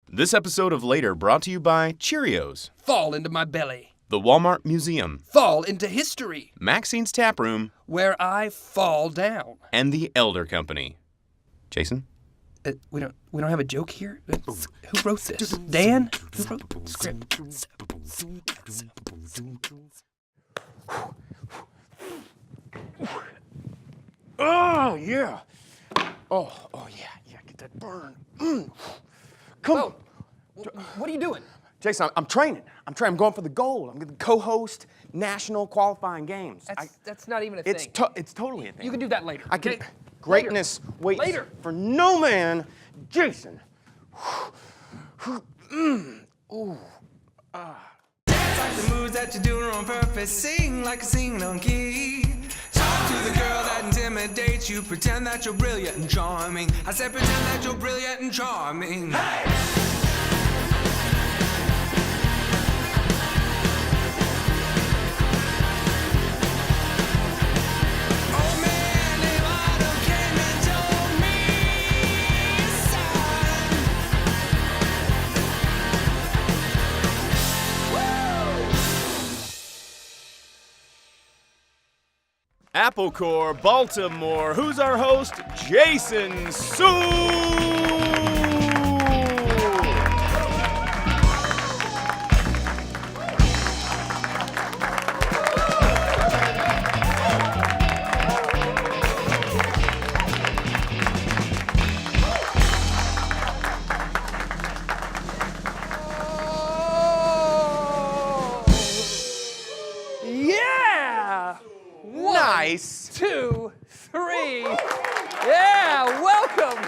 This episode of Later brought to you by Cheerios, Fall into my belly. the Walmart Museum, Fall into history. Maxine's Tap Room, Where I fall down. and the Elder Company. Jason? We don't have a joke here? Who wrote this? Dan? Who wrote the script? Oh, yeah. Oh, yeah, get that burn. Come on. What are you doing? Jason, I'm training. I'm going for the gold. I'm going to co-host national qualifying games. That's not even a thing. It's totally a thing. You can do that later. I can. okay? Greatness waits Later. for no man. Jason. Dance like the moves that you're doing on purpose. Sing like a singing on key. Talk to the girl that intimidates you. Pretend that you're brilliant and charming. I said pretend that you're brilliant and charming. Hey! Oh man, Nevada came and told me, son. Apple Core, Baltimore. Who's our host? Jason Suel! Yeah! Nice. 2, 3. Yeah, welcome.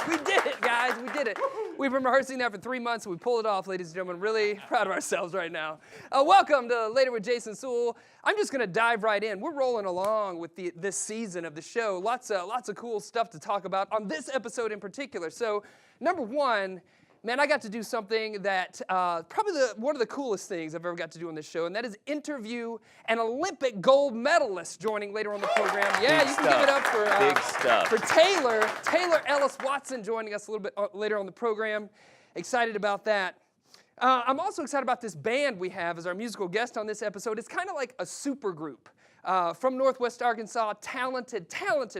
We did it, guys. We did it. We've been rehearsing that for 3 months. And we pulled it off, ladies and gentlemen. Really proud of ourselves right now. Welcome to Later with Jason Suel. I'm just going to dive right in. We're rolling along with this season of the show. Lots of cool stuff to talk about on this episode in particular. So, number one, man, I got to do something that probably one of the coolest things I've ever got to do on this show, and that is interview an Olympic gold medalist joining later on the program. Yeah, Big you can stuff. give it up for Big stuff. for Taylor Ellis Watson joining us a little bit later on the program. Excited about that. I'm also excited about this band we have as our musical guest on this episode. It's kind of like a super group from Northwest Arkansas, talented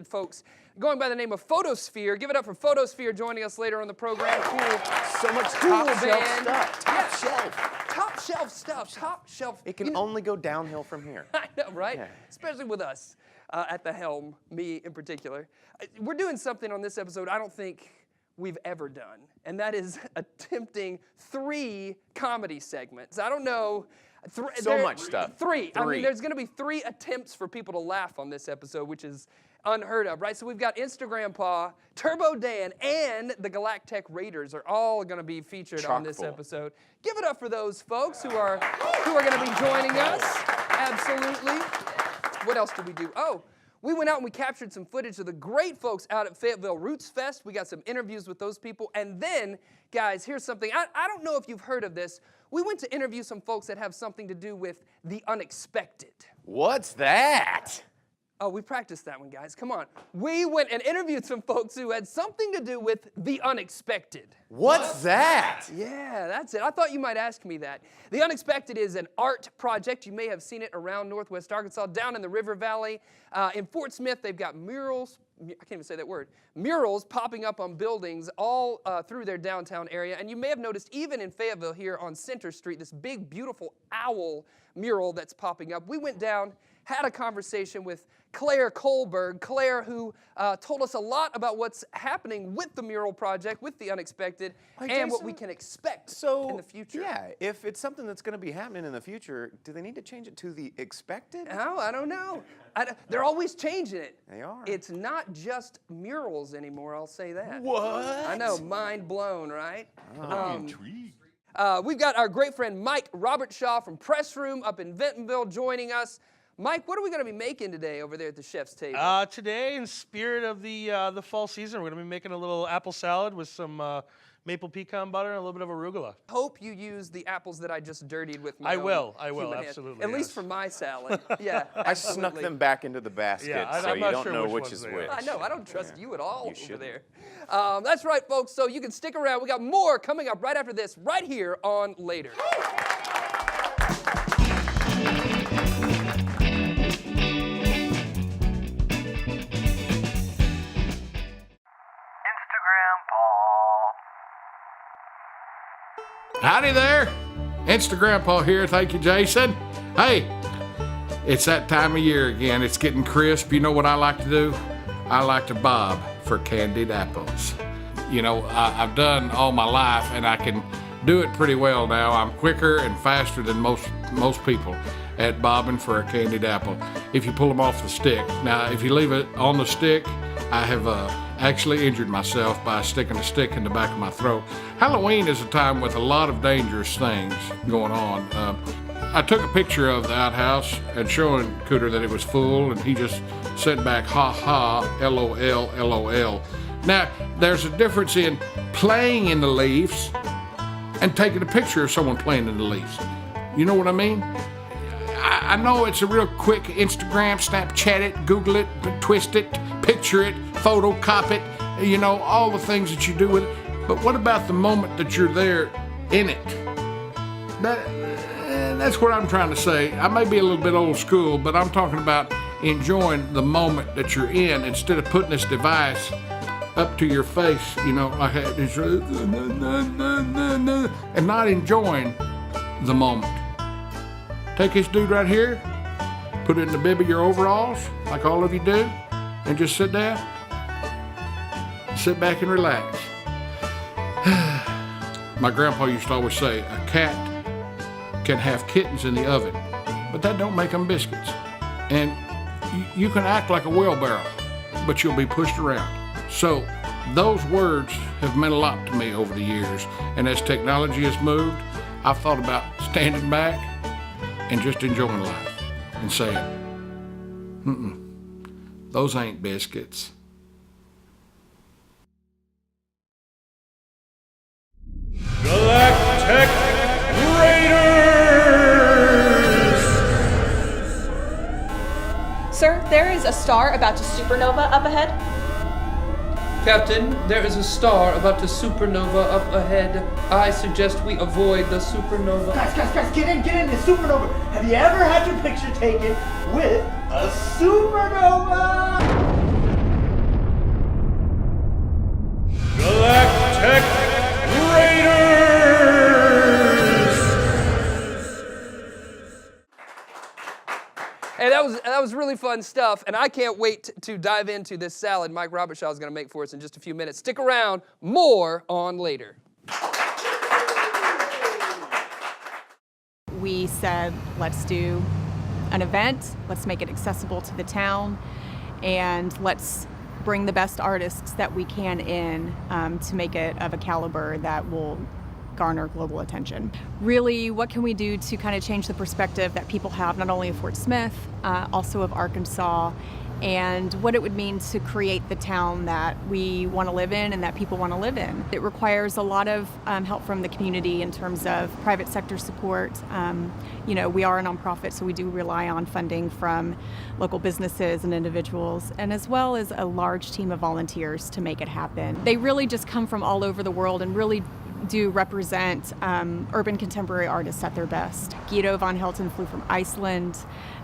folks going by the name of Photosphere. Give it up for Photosphere joining us later on the program. Cool. So much Cool top shelf band. stuff. Top shelf. Top shelf stuff. Top shelf. It can only go downhill from here. I know, right? Yeah. Especially with us at the helm, me in particular. We're doing something on this episode I don't think we've ever done, and that is attempting 3 comedy segments. I don't know. So much stuff. 3. I mean, 3. there's going to be 3 attempts for people to laugh on this episode, which is unheard of, right? So we've got Instagram Paw, Turbo Dan, and the Galactech Raiders are all going to be featured on this Chock-full. episode. Give it up for those folks who are going to be joining us. Absolutely. What else did we do? Oh, we went out and we captured some footage of the great folks out at Fayetteville Roots Fest. We got some interviews with those people. And then, guys, here's something. I don't know if you've heard of this. We went to interview some folks that have something to do with the unexpected. What's that? Oh, we practiced that one, guys. Come on. We went and interviewed some folks who had something to do with the unexpected. What's that? Yeah, that's it. I thought you might ask me that. The Unexpected is an art project. You may have seen it around Northwest Arkansas, down in the River Valley. In Fort Smith, they've got murals. I can't even say that word. Murals popping up on buildings all through their downtown area. And you may have noticed even in Fayetteville here on Center Street, this big, beautiful owl mural that's popping up. We went down, had a conversation with Claire Kohlberg. Claire, who told us a lot about what's happening with the mural project, with the unexpected, and what we can expect in the future. Yeah, if it's something that's going to be happening in the future, do they need to change it to the expected? Oh, I don't know. They're always changing it. They are. It's not just murals anymore, I'll say that. What? I know, mind blown, right? Intrigued. We've got our great friend Mike Robertshaw from Press Room up in Bentonville joining us. Mike, what are we going to be making today over there at the chef's table? Today, in spirit of the fall season, we're going to be making a little apple salad with some maple pecan butter, and a little bit of arugula. Hope you use the apples that I just dirtied with my I own will, human hand. absolutely, At least yes. for my salad. Yeah, I snuck them back into the basket, Yeah, so I'm you not don't sure know which which ones is they which. are. I know, I don't trust you at all over shouldn't. there. That's right, folks, so you can stick around. We got more coming up right after this, right here on Later. Howdy there. Instagram Paul here. Thank you, Jason. Hey, it's that time of year again. It's getting crisp. You know what I like to do? I like to bob for candied apples. You know, I've done all my life, and I can do it pretty well now. I'm quicker and faster than most people at bobbing for a candied apple if you pull them off the stick. Now, if you leave it on the stick, I have actually injured myself by sticking a stick in the back of my throat. Halloween is a time with a lot of dangerous things going on. I took a picture of the outhouse and showing Cooter that it was full, and he just sent back, ha ha, LOL, LOL. Now, there's a difference in playing in the leaves and taking a picture of someone playing in the leaves. You know what I mean? I know it's a real quick Instagram, Snapchat it, Google it, twist it, picture it, photocop it, you know, all the things that you do with it. But what about the moment that you're there in it? That's what I'm trying to say. I may be a little bit old school, but I'm talking about enjoying the moment that you're in instead of putting this device up to your face, you know, like and not enjoying the moment. Take this dude right here, put it in the bib of your overalls, like all of you do, and just sit down, sit back and relax. My grandpa used to always say, a cat can have kittens in the oven, but that don't make them biscuits. And you can act like a wheelbarrow, but you'll be pushed around. So those words have meant a lot to me over the years. And as technology has moved, I've thought about standing back and just enjoying life and saying, those ain't biscuits. Galactic Raiders! Sir, there is a star about to supernova up ahead. Captain, there is a star about to supernova up ahead. I suggest we avoid the supernova. Guys, get in, it's supernova. Have you ever had your picture taken with a supernova? Galactic Raiders! Hey, that was really fun stuff, and I can't wait to dive into this salad Mike Robertshaw is going to make for us in just a few minutes. Stick around, more on Later. We said, let's do an event, let's make it accessible to the town, and let's bring the best artists that we can in to make it of a caliber that will garner global attention. Really, what can we do to kind of change the perspective that people have not only of Fort Smith, also of Arkansas, and what it would mean to create the town that we want to live in and that people want to live in. It requires a lot of help from the community in terms of private sector support. You know, we are a nonprofit, so we do rely on funding from local businesses and individuals, and as well as a large team of volunteers to make it happen. They really just come from all over the world and really do represent urban contemporary artists at their best. Guido van Helten flew from Iceland,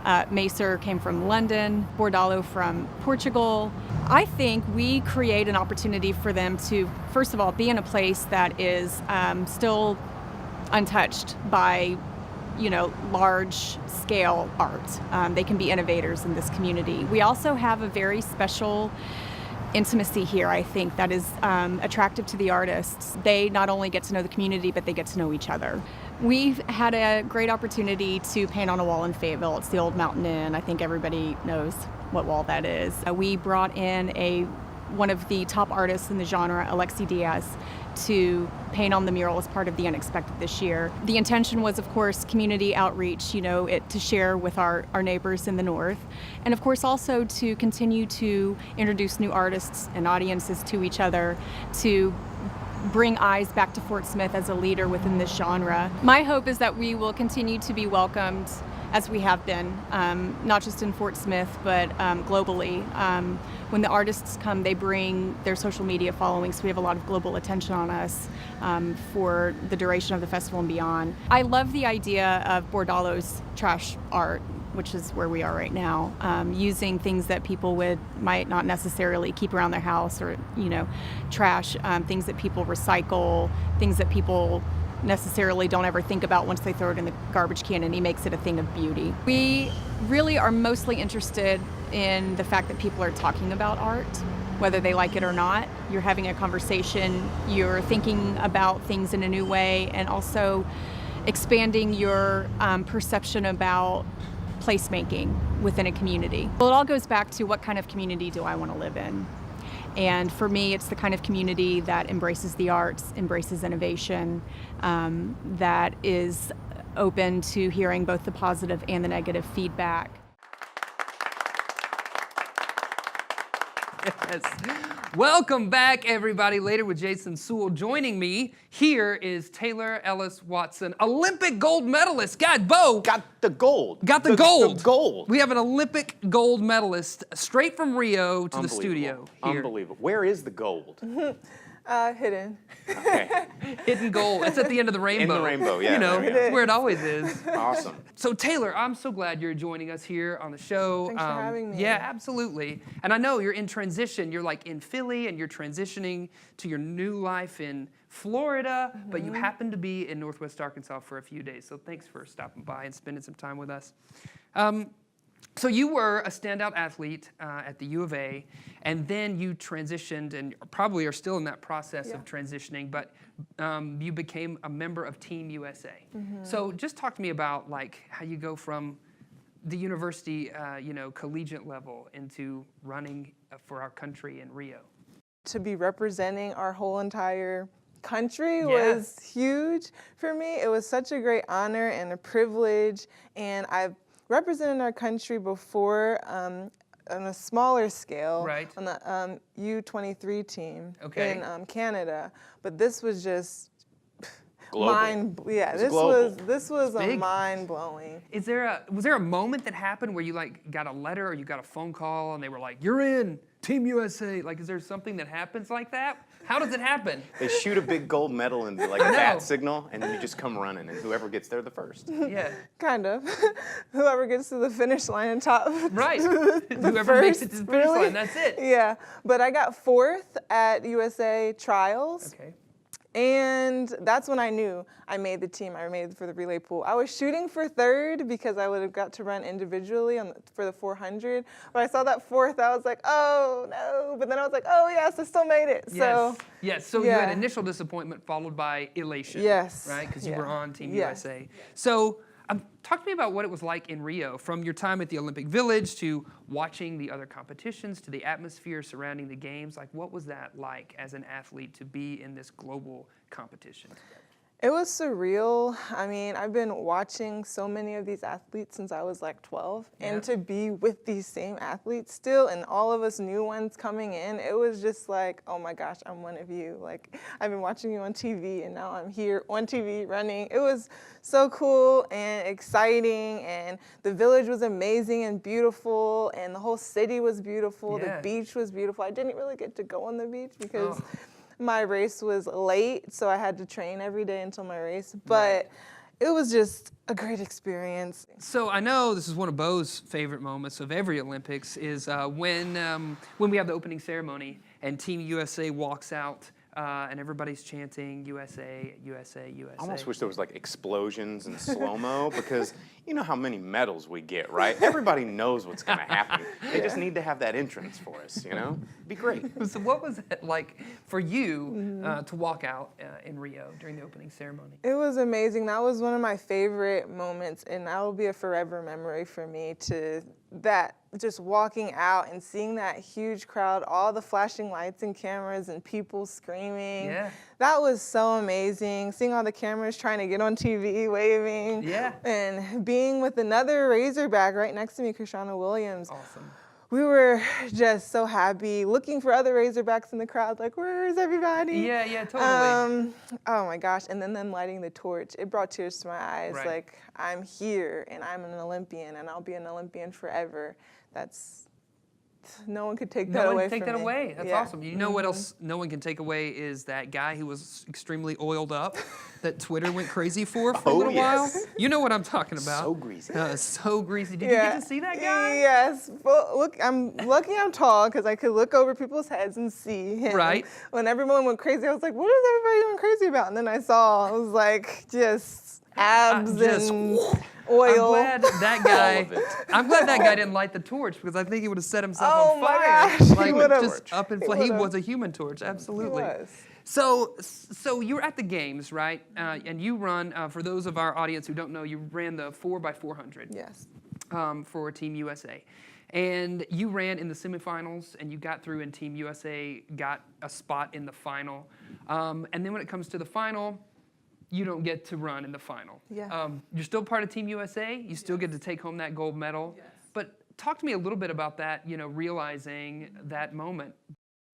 Macer came from London, Bordalo from Portugal. I think we create an opportunity for them to, first of all, be in a place that is still untouched by, you know, large scale art. They can be innovators in this community. We also have a very special intimacy here, I think, that is attractive to the artists. They not only get to know the community, but they get to know each other. We've had a great opportunity to paint on a wall in Fayetteville. It's the old Mountain Inn. I think everybody knows what wall that is. We brought in one of the top artists in the genre, Alexi Diaz, to paint on the mural as part of the Unexpected this year. The intention was, of course, community outreach, you know, to share with our neighbors in the north, and of course also to continue to introduce new artists and audiences to each other, to bring eyes back to Fort Smith as a leader within this genre. My hope is that we will continue to be welcomed as we have been, not just in Fort Smith, but globally. When the artists come, they bring their social media following, so we have a lot of global attention on us for the duration of the festival and beyond. I love the idea of Bordalo's trash art, which is where we are right now, using things that people might not necessarily keep around their house, or trash, things that people recycle, things that people necessarily don't ever think about once they throw it in the garbage can, and he makes it a thing of beauty. We really are mostly interested in the fact that people are talking about art, whether they like it or not. You're having a conversation, you're thinking about things in a new way, and also expanding your perception about placemaking within a community. Well, it all goes back to what kind of community do I want to live in? And for me, it's the kind of community that embraces the arts, embraces innovation, that is open to hearing both the positive and the negative feedback. Yes. Welcome back, everybody. Later with Jason Suel. Joining me here is Taylor Ellis Watson, Olympic gold medalist. God, Bo. Got the gold. Got the gold. The gold. We have an Olympic gold medalist straight from Rio to the studio here. Unbelievable. Where is the gold? Hidden. Okay. Hidden gold. It's at the end of the rainbow. In the rainbow, yeah. It's where it always is. Awesome. So Taylor, I'm so glad you're joining us here on the show. Thanks for having me. Yeah, absolutely. And I know you're in transition. You're like in Philly and you're transitioning to your new life in Florida, but you happen to be in Northwest Arkansas for a few days. So thanks for stopping by and spending some time with us. So you were a standout athlete at the U of A, and then you transitioned, and probably are still in that process of transitioning, but you became a member of Team USA. So just talk to me about like how you go from the university, collegiate level into running for our country in Rio. To be representing our whole entire country was huge for me. It was such a great honor and a privilege, and I've represented our country before on a smaller scale on the U23 team in Canada, but this was just global. This was a mind-blowing. Was there a moment that happened where you like got a letter or you got a phone call and they were like, "You're in Team USA"? Like, is there something that happens like that? How does it happen? They shoot a big gold medal into like a bat signal, and then you just come running, and whoever gets there the first. Yeah. Kind of. Whoever gets to the finish line and top. Right. Whoever makes it to the finish line, that's it. Yeah. But I got 4th at USA Trials. Okay. And that's when I knew I made the team. I made it for the relay pool. I was shooting for 3rd because I would have got to run individually for the 400. But I saw that 4th, I was like, oh no. But then I was like, oh yes, I still made it. Yes. So you had initial disappointment followed by elation. Yes. Right? Because you were on Team USA. So talk to me about what it was like in Rio, from your time at the Olympic Village to watching the other competitions to the atmosphere surrounding the games. Like, what was that like as an athlete to be in this global competition? It was surreal. I mean, I've been watching so many of these athletes since I was like 12, and to be with these same athletes still, and all of us new ones coming in, it was just like, oh my gosh, I'm one of you. Like, I've been watching you on TV, and now I'm here on TV running. It was so cool and exciting, and the village was amazing and beautiful, and the whole city was beautiful. The beach was beautiful. I didn't really get to go on the beach because my race was late, so I had to train every day until my race, but it was just a great experience. So I know this is one of Bo's favorite moments of every Olympics is when we have the opening ceremony and Team USA walks out and everybody's chanting USA, USA, USA. I almost wish there was like explosions and slow-mo because you know how many medals we get, right? Everybody knows what's going to happen. They just need to have that entrance for us, you know? It'd be great. So what was it like for you to walk out in Rio during the opening ceremony? It was amazing. That was one of my favorite moments, and that will be a forever memory for me, just walking out and seeing that huge crowd, all the flashing lights and cameras and people screaming. Yeah. That was so amazing. Seeing all the cameras trying to get on TV, waving. Yeah. And being with another Razorback right next to me, Krishana Williams. Awesome. we were just so happy, looking for other Razorbacks in the crowd, like, where's everybody? Yeah, totally. Oh my gosh, and then them lighting the torch, it brought tears to my eyes. Right. Like, I'm here, and I'm an Olympian, and I'll be an Olympian forever. No one could take that away from me. No one can take that away. That's Yeah. awesome. You know what else no one can take away is that guy who was extremely oiled up that Twitter went crazy for a little while. You know what I'm talking about. So greasy. So greasy. Did you get to see that guy? Yes. Well, look, I'm lucky I'm tall because I could look over people's heads and see him. Right. When everyone went crazy, I was like, what is everybody going crazy about? And then I saw, it was like just abs and oil. I'm glad that guy didn't light the torch because I think he would have set himself on my fire. gosh, Like he would've. just up in flames. He was a human torch, absolutely. He was. So you were at the games, right? And you run, for those of our audience who don't know, you ran the 4x400. Yes. For Team USA. And you ran in the semifinals, and you got through, and Team USA got a spot in the final. And then when it comes to the final, you don't get to run in the final. Yeah. You're still part of Team USA. You still get to take home that gold medal. Yes. But talk to me a little bit about that, realizing that moment.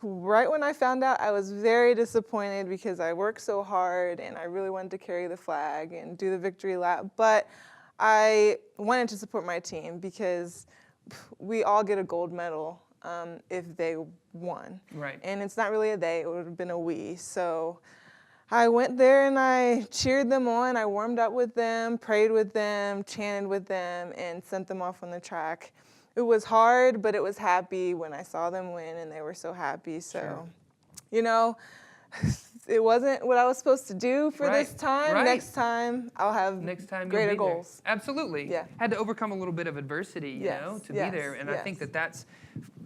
Right when I found out, I was very disappointed because I worked so hard and I really wanted to carry the flag and do the victory lap. But I wanted to support my team because we all get a gold medal if they won. Right. And it's not really a they, it would have been a we. So I went there and I cheered them on. I warmed up with them, prayed with them, chanted with them, and sent them off on the track. It was hard, but it was happy when I saw them win, and they were so happy. So, it wasn't what I was supposed to do for this time. Right. Next time, I'll have greater goals. Absolutely. Yeah. Had to overcome a little bit of adversity, to be there. And I think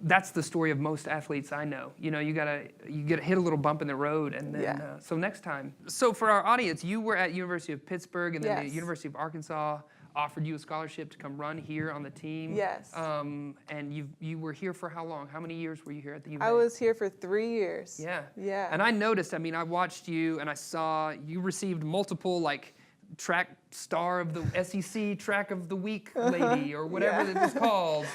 that's the story of most athletes I know. You gotta hit a little bump in the road, and then so next time. So for our audience, you were at University of Pittsburgh, and then the University of Arkansas offered you a scholarship to come run here on the team. Yes. And you were here for how long? How many years were you here at the UVA? I was here for 3 years. Yeah. Yeah. And I noticed, I watched you and I saw you received multiple track star of the SEC track of the week lady or whatever it was called.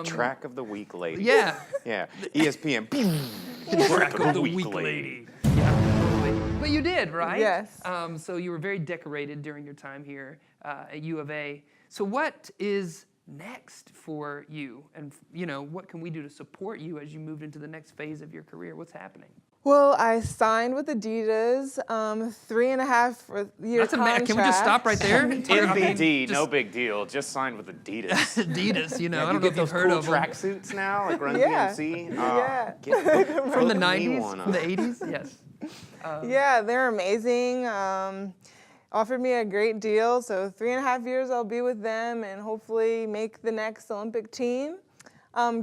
Track of the week lady. Yeah. Yeah. ESPN. Track of the week lady. Yeah, totally. But you did, right? Yes. So you were very decorated during your time here at U of A. So what is next for you? And what can we do to support you as you move into the next phase of your career? What's happening? Well, I signed with Adidas, 3.5 year contract. Can we just stop right there? NBD, no big deal. Just signed with Adidas. Adidas, I don't know get if those you've heard cool of them. tracksuits now, like Run Yeah. DMC. Yeah. From the 90s, from the 80s, yes. Yeah, they're amazing. Offered me a great deal, so 3.5 years I'll be with them and hopefully make the next Olympic team.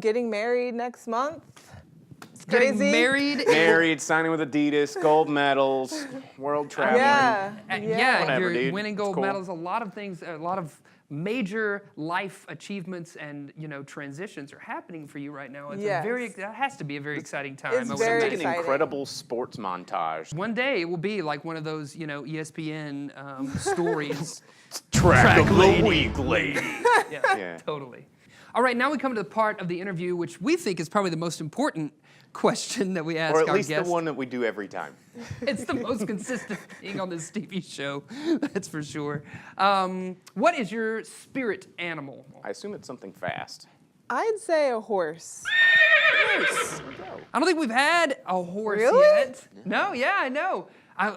Getting married next month. It's crazy. Getting married, signing with Adidas, gold medals, world traveling. You're dude. winning It's gold cool. medals. A lot of things, a lot of major life achievements and transitions are happening for you right now. It's that has to be a very exciting time. It's I would very imagine. An incredible sports montage. One day it will be like one of those ESPN stories. Track of the week lady. Yeah, totally. All right, now we come to the part of the interview which we think is probably the most important question that we ask our guests. Or at least the one that we do every time. It's the most consistent thing on this TV show, that's for sure. What is your spirit animal? I assume it's something fast. I'd say a horse. I don't think we've had a horse yet. No, yeah, I know.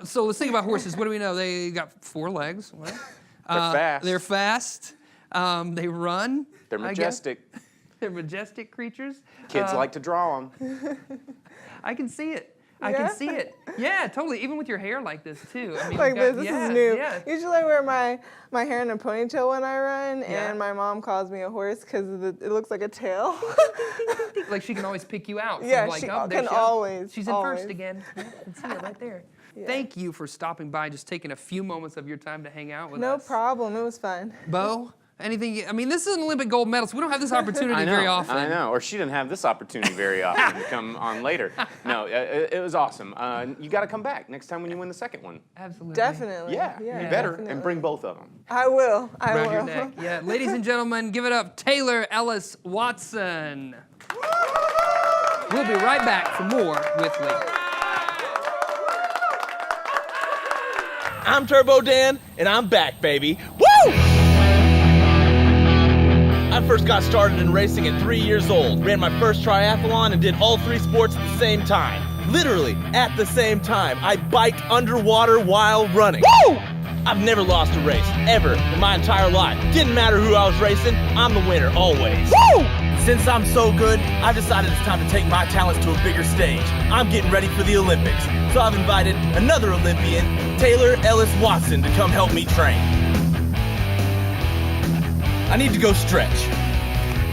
So let's think about horses. What do we know? They got 4 legs. What? They're fast. They're fast. They run. They're majestic. They're majestic creatures. Kids like to draw them. I can see it. I can see it. Yeah, totally. Even with your hair like this, too. I mean, Like this is new. Yeah. Usually I wear my hair in a ponytail when I run, and my mom calls me a horse because it looks like a tail. Like she can always pick you out. Yeah, like, she there can always. She's in first again. Yeah, I can see it right there. Yeah. Thank you for stopping by, just taking a few moments of your time to hang out with us. No problem. It was fun. Bo? Anything? I mean, this is an Olympic gold medal, so we don't have this opportunity very often. I know, or she didn't have this opportunity very often to come on later. No, it was awesome. You got to come back next time when you win the second one. Absolutely. Definitely. Yeah, you better, and bring both of them. I will. I Around will. your neck. Yeah, ladies and gentlemen, give it up, Taylor Ellis Watson. We'll be right back for more with Later. I'm Turbo Dan, and I'm back, baby. Woo! I first got started in racing at 3 years old, ran my first triathlon, and did all 3 sports at the same time. Literally, at the same time. I biked underwater while running. Woo! I've never lost a race, ever, in my entire life. Didn't matter who I was racing, I'm the winner, always. Woo! Since I'm so good, I've decided it's time to take my talents to a bigger stage. I'm getting ready for the Olympics, so I've invited another Olympian, Taylor Ellis Watson, to come help me train. I need to go stretch.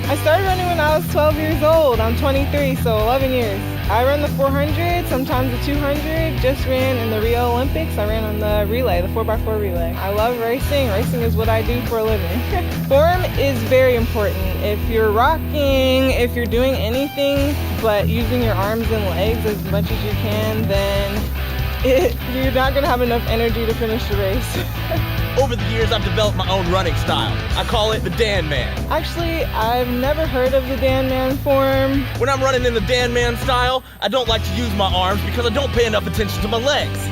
I started running when I was 12 years old. I'm 23, so 11 years. I run the 400, sometimes the 200. Just ran in the Rio Olympics. I ran on the relay, the 4x4 relay. I love racing. Racing is what I do for a living. Form is very important. If you're rocking, if you're doing anything but using your arms and legs as much as you can, then you're not going to have enough energy to finish the race. Over the years, I've developed my own running style. I call it the Dan Man. Actually, I've never heard of the Dan Man form. When I'm running in the Dan Man style, I don't like to use my arms because I don't pay enough attention to my legs.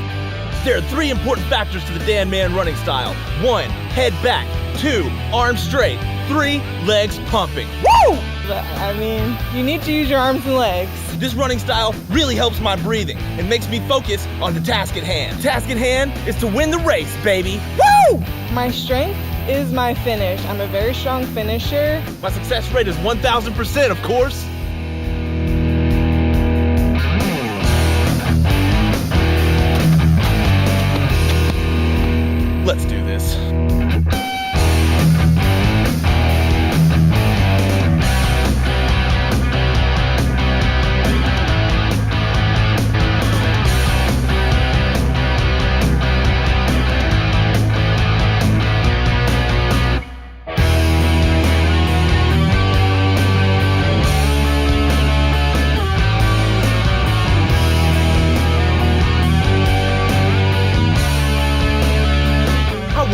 There are 3 important factors to the Dan Man running style. 1, head back. 2, arms straight. 3, legs pumping. Woo! I mean, you need to use your arms and legs. This running style really helps my breathing and makes me focus on the task at hand. The task at hand is to win the race, baby. Woo! My strength is my finish. I'm a very strong finisher. My success rate is 1,000%, of course. Let's do this.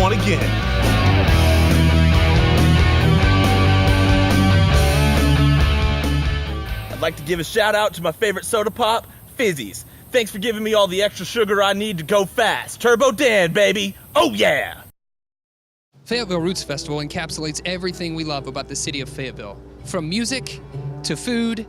Again. I'd like to give a shout out to my favorite soda pop, Fizzies. Thanks for giving me all the extra sugar I need to go fast. Turbo Dan, baby. Oh yeah! Fayetteville Roots Festival encapsulates everything we love about the city of Fayetteville, from music to food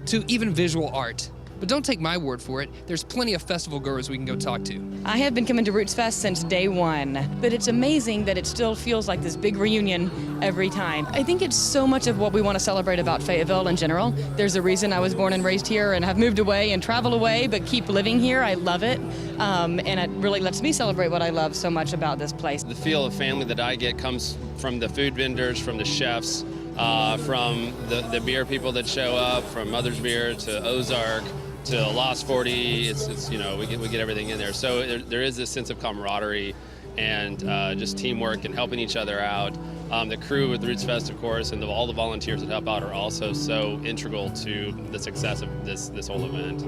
to even visual art. But don't take my word for it. There's plenty of festival goers we can go talk to. I have been coming to Roots Fest since day one, but it's amazing that it still feels like this big reunion every time. I think it's so much of what we want to celebrate about Fayetteville in general. There's a reason I was born and raised here and have moved away and traveled away, but keep living here. I love it, and it really lets me celebrate what I love so much about this place. The feel of family that I get comes from the food vendors, from the chefs, from the beer people that show up, from Mother's Beer to Ozark, to Lost 40, it's you know, we get everything in there. So there is this sense of camaraderie and just teamwork and helping each other out. The crew with Roots Fest, of course, and all the volunteers that help out are also so integral to the success of this whole event.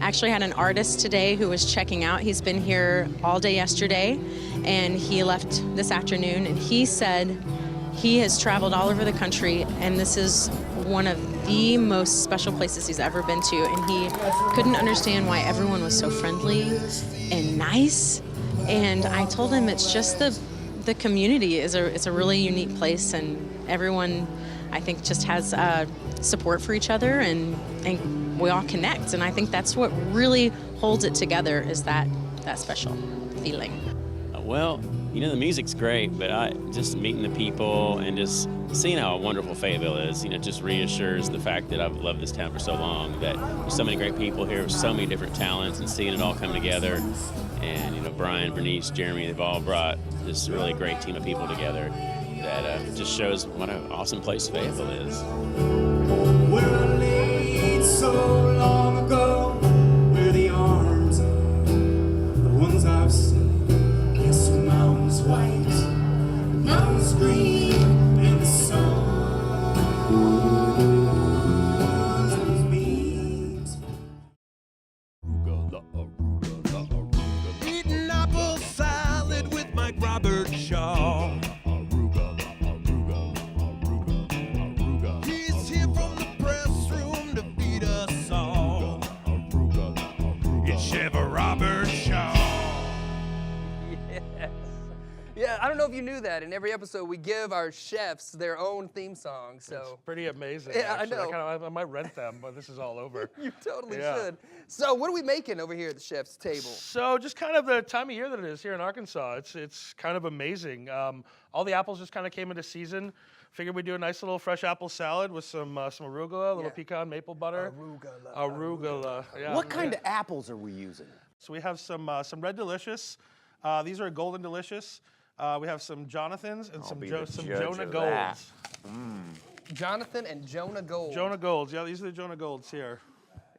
Actually had an artist today who was checking out. He's been here all day yesterday, and he left this afternoon, and he said he has traveled all over the country, and this is one of the most special places he's ever been to, and he couldn't understand why everyone was so friendly and nice. And I told him it's just the community it's a really unique place, and everyone, I think, just has support for each other, and we all connect. And I think that's what really holds it together, is that special feeling. Well, you know, the music's great, but just meeting the people and just seeing how wonderful Fayetteville is, you know, just reassures the fact that I've loved this town for so long, that there's so many great people here with so many different talents, and seeing it all come together. And, you know, Brian, Bernice, Jeremy, they've all brought this really great team of people together that just shows what an awesome place Fayetteville is. Where I laid so long ago, where the arms are the ones I've seen. Yes, the mountains white, mountains green, and the sun meet. Eating apple salad with Mike Robert Shaw. He's here from the press room to feed us I don't know if you knew that. In every episode, we give our chefs their own theme song. So It's pretty amazing. Yeah, actually. I know. I might rent them, but this is all over. You totally Yeah. should. So what are we making over here at the chef's table? So just kind of the time of year that it is here in Arkansas, it's kind of amazing. All the apples just kind of came into season. Figured we'd do a nice little fresh apple salad with some arugula, a little pecan maple butter. Arugula. Yeah. What kind of apples are we using? So we have some Red Delicious. These are Golden Delicious. We have some Jonathans and some Jonah Golds. Jonathan and Jonah Gold. Jonah Golds. Yeah, these are the Jonah Golds here.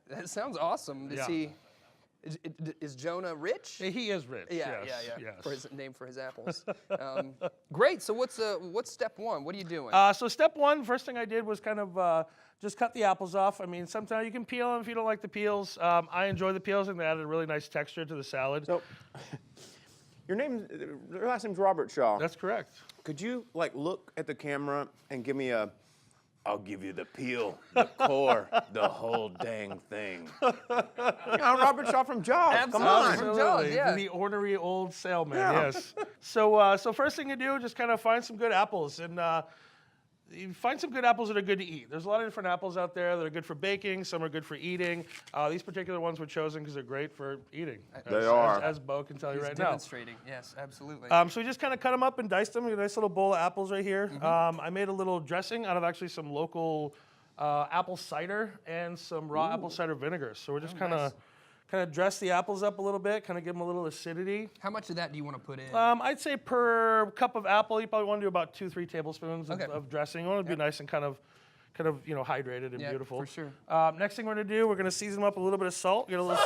That sounds awesome. Is Jonah rich? He is rich. Yeah, yes, yeah. Yes. For his name for his apples. Great. So what's step one? What are you doing? So step one, first thing I did was kind of just cut the apples off. I mean, sometimes you can peel them if you don't like the peels. I enjoy the peels, and they added a really nice texture to the salad. So, your last name's Robert Shaw. That's correct. Could you look at the camera and give me I'll give you the peel, the core, the whole dang thing. Robert Shaw from Jaws. Absolutely. Come on. From Jaws, yeah. The ornery old salesman, Yeah. yes. So first thing you do, just kind of find some good apples. And you find some good apples that are good to eat. There's a lot of different apples out there that are good for baking. Some are good for eating. These particular ones were chosen because they're great for eating. They are. As Bo can tell you He's right now. demonstrating. Yes, absolutely. So we just kind of cut them up and diced them. We got a nice little bowl of apples right here. I made a little dressing out of actually some local apple cider and some raw apple cider vinegar. So we're just kind of dress the apples up a little bit, kind of give them a little acidity. How much of that do you want to put in? I'd say per cup of apple, you probably want to do about 2-3 tablespoons Okay. of dressing. You want it to be nice and kind of hydrated and beautiful. for sure. Next thing we're going to do, we're going to season them up with a little bit of salt. Get a little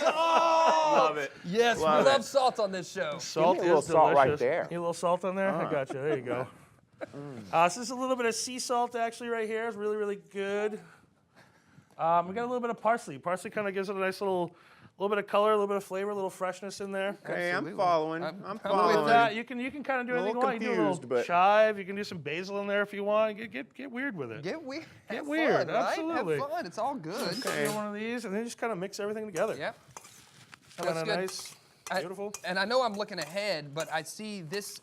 Love it. Yes, we love salt on this show. Salt Give me a little is salt right delicious. there. Need a little salt on there? I got you. There you go. So this is a little bit of sea salt actually right here. It's really, really good. We got a little bit of parsley. Parsley kind of gives it a nice little bit of color, a little bit of flavor, a little freshness in there. Okay, Absolutely. I'm following. I'm following. With that, you can kind of do anything you want. You can do a confused, little but- chive. You can do some basil in there if you want. Get weird with it. Get weird. Get Have weird, Fun, right? absolutely. Have fun. It's all good. Okay. One of these, and then just kind of mix everything together. Yep. Kind That's of good. nice, beautiful. And I know I'm looking ahead, but I see this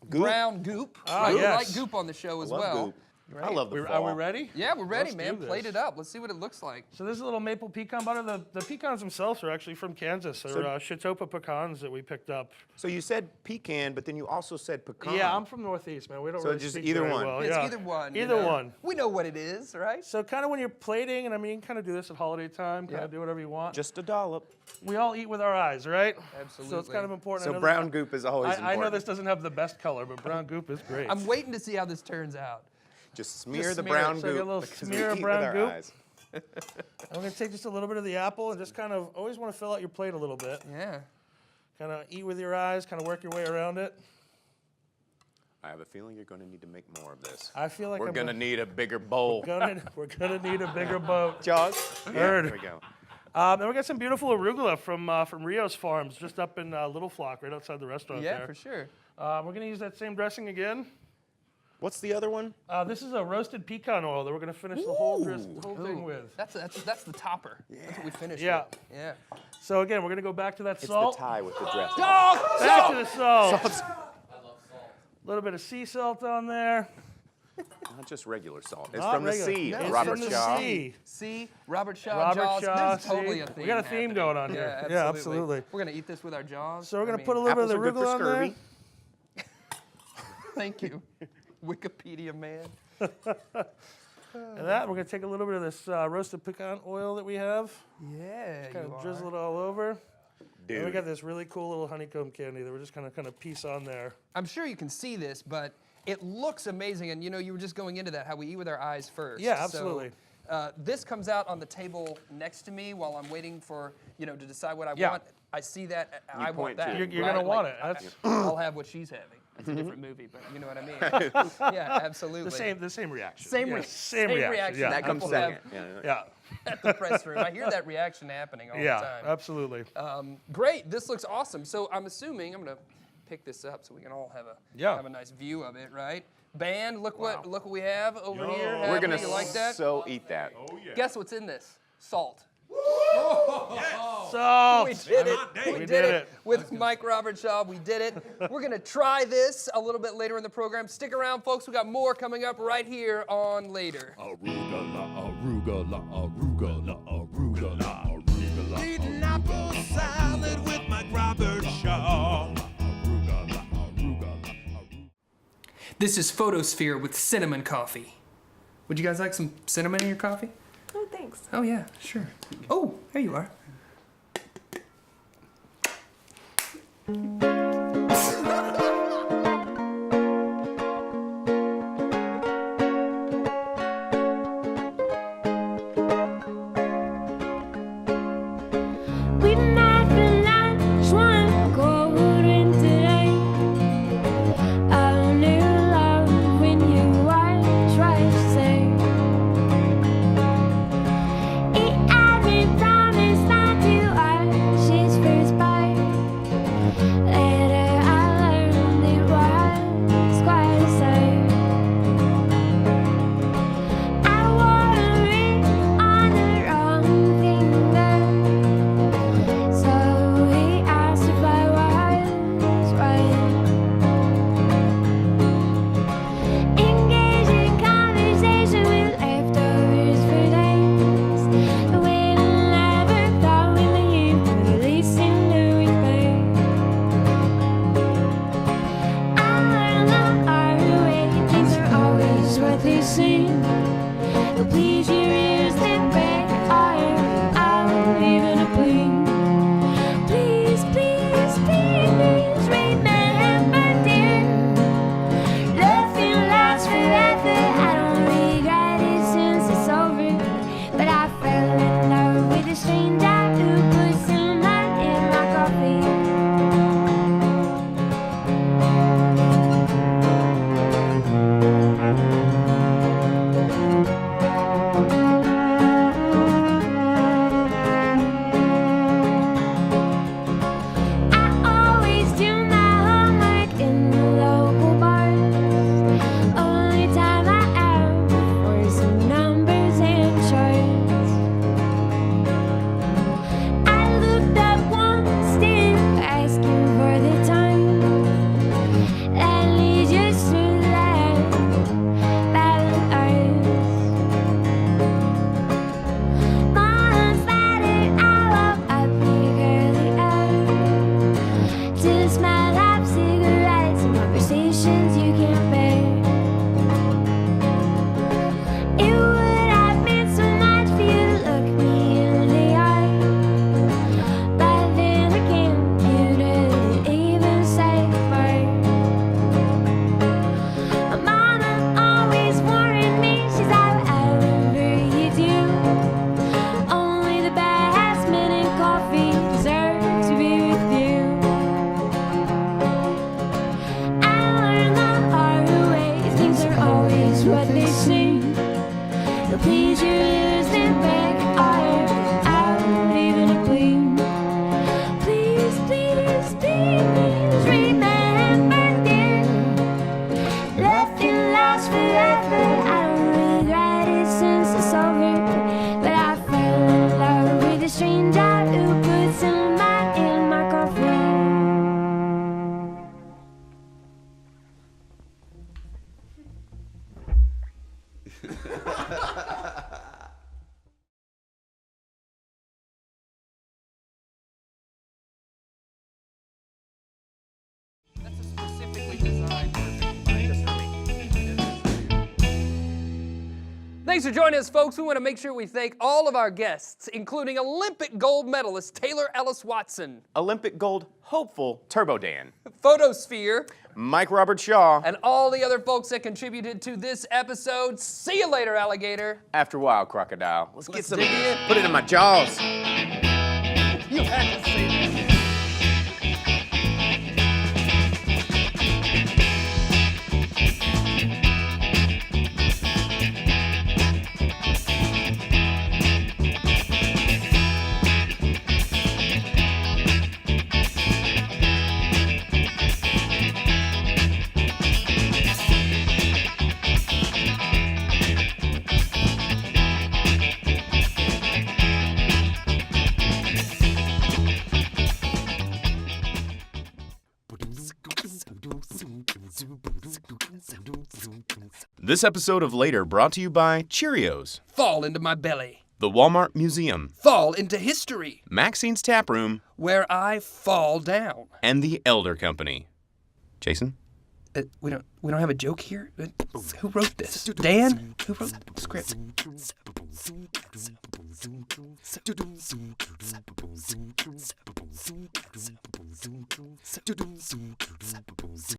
Goop. brown goop. Ah, We yes. like goop on the show as love well. goop. I love the fall. Are we ready? Yeah, we're ready, Let's man. do Plate this. it up. Let's see what it looks like. So this is a little maple pecan butter. The pecans themselves are actually from Kansas. They're Chautauqua pecans that we picked up. So you said pecan, but then you also said pecan. Yeah, I'm from Northeast, man. We don't So really just speak either very one. well. It's Yeah. either one. you Either know. one. We know what it is, right? So kind of when you're plating, and I mean, you can kind of do this at holiday time, kind of do whatever you want. Just a dollop. We all eat with our eyes, right? Absolutely. So it's kind of important. So I know brown goop is always I important. know this doesn't have the best color, but brown goop is great. I'm waiting to see how this turns out. Just smear Just the smear brown it. So get a goop. little because smear we of eat brown with our goop. eyes. I'm going to take just a little bit of the apple and just kind of always want to fill out your plate a little bit. Yeah. Kind of eat with your eyes, kind of work your way around it. I have a feeling you're going to need to make more of this. I feel like We're I'm going to need a bigger bowl. We're gonna need a bigger boat. Jaws? Heard. There we go. Then we got some beautiful arugula from Rio's Farms, just up in Little Flock, right outside the restaurant Yeah, there. for sure. We're gonna use that same dressing again. What's the other one? This is a roasted pecan oil that we're gonna finish the whole thing with. That's the topper. That's what we finished Yeah. with. Yeah. So again, we're gonna go back to that It's salt. the tie with the dressing. Back to the salt. A little bit of sea salt on there. Not just regular salt. It's Not from regular. the sea. It's Robert from the Shaw. sea. See, Robert Shaw, Robert Jaws. Shaw, There's totally see? a theme. We got a theme happening. going on here. Yeah, absolutely. We're gonna eat this with our jaws. So we're gonna I put a mean, little bit of Apples the are good for arugula on there. scurvy. Thank you, Wikipedia man. And that, we're gonna take a little bit of this roasted pecan oil that we have. Yeah, Kind you of drizzle are. it all over. And we Dude. got this really cool little honeycomb candy that we're just gonna kind of piece on there. I'm sure you can see this, but it looks amazing. And you were just going into that, how we eat with our eyes first. Yeah, absolutely. So, this comes out on the table next to me while I'm waiting for, to decide what I Yeah. want. I see that, I want point that. to it. You're right? gonna want Like, it. That's I'll have what she's having. It's a different movie, but you know what I mean. Yeah, absolutely. the same reaction. Same Yes, same reaction. Yeah, That comes People have second. yeah, at the press room. I hear that reaction happening all the yeah, time. absolutely. Great, this looks awesome. So I'm assuming I'm gonna pick this up so we can all have a nice view of it, right? Band, look what we have over here. We're going You like that? to so eat that. Guess what's in this? Salt. So we did it. We did it with Mike Robert Shaw. We did it. We're going to try this a little bit later in the program. Stick around, folks. We got more coming up right here on Later. Eating apple salad with Mike Robert Shaw. This is Photosphere with cinnamon coffee. Would you guys like some cinnamon in your coffee? Oh, thanks. Oh, yeah, sure. Oh, there you are. We met for lunch one cold winter day. I knew love when you watched what you say. He had me promise not to watch his first bite. Later I learned it was quite a sight. I wore a ring on the wrong finger. So he asked if I was right. Engaged in conversation with leftovers for days. But we never thought we'd leave, at least in Louis Bay. I learned the hard way, things are always what they seem. You'll please your ears, then break your heart, I'll even a plea. Please, please, please remember, dear, nothing lasts forever. I don't regret it since it's over, but I fell in love with a stranger who put cinnamon in my coffee. I always do my homework in the local bars. Only time I have for some numbers and charts. I looked up once, still asking for the time that leads just to that balance. Months later, I woke up the early hours to smell of cigarettes and conversations you can't bear. It would have meant so much for you to look me in the eye, but then again, you didn't even say goodbye. My mama always warned me, she said whatever you do, only the best men in coffee deserve to be with you. I learned the hard way, things are always what they seem. You'll please your ears, then break your heart, out even a plea. Please, please, please remember, dear, nothing lasts forever. I don't regret it since it's over, but I fell in love with a stranger who put cinnamon in my coffee. That's a specifically designed version just for me. Thanks for joining us, folks. We want to make sure we thank all of our guests, including Olympic gold medalist Taylor Ellis Watson, Olympic gold hopeful Turbo Dan, Photosphere, Mike Robert Shaw, and all the other folks that contributed to this episode. See you later, alligator. After a while, crocodile. Let's get Let's some. dig in. Put it in my jaws. You had to say that. This episode of Later brought to you by Cheerios, Fall into my belly. the Walmart Museum, Fall into history. Maxine's Tap Room, Where I fall down. and the Elder Company. Jason? We don't have a joke here? Who wrote this? Dan? Who wrote the script?